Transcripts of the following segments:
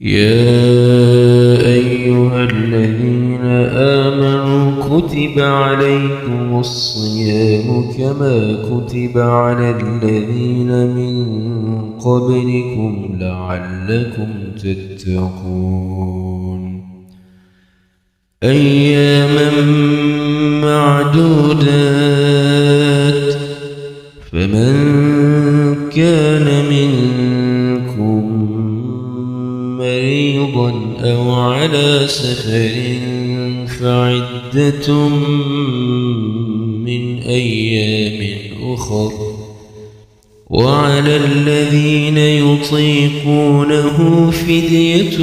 يا أيها الذين آمنوا كتب عليكم الصيام كما كتب على الذين من قبلكم لعلكم تتقون أياما معدودات فمن كان منكم مريضا أو على سفر فعدة من أيام أخر وعلى الذين يطيقونه فدية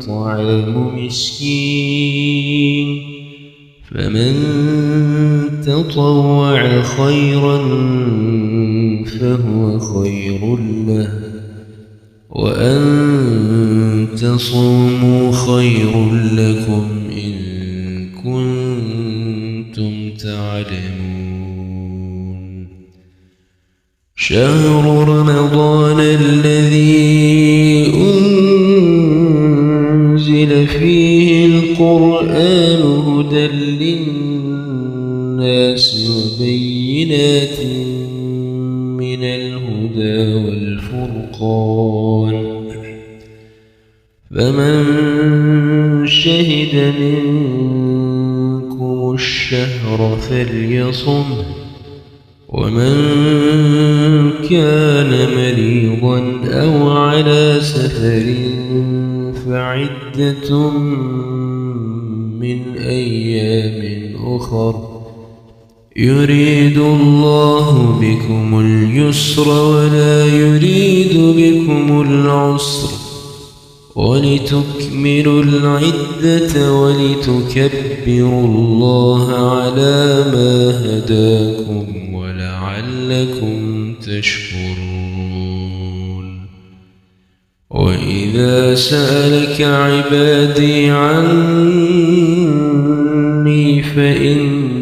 طعام مسكين فمن تطوع خيرا فهو خير له وأن تصوموا خير لكم إن كنتم تعلمون شهر رمضان الذي أنزل فيه القرآن هدى للناس وبينات من الهدى والفرقان فمن شهد منكم الشهر فليصمه ومن كان مريضا أو على سفر فعدة من أيام أخر يريد الله بكم اليسر ولا يريد بكم العسر ولتكملوا العدة ولتكبروا الله على ما هداكم ولعلكم تشكرون وإذا سألك عبادي عني فإني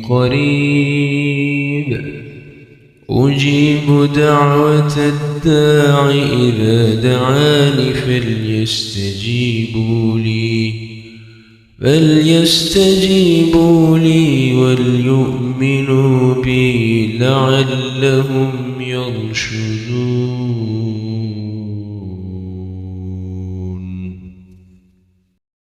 قريب أجيب دعوة الداع إذا دعاني فليستجيبوا لي وليؤمنوا بي لعلهم يرشدون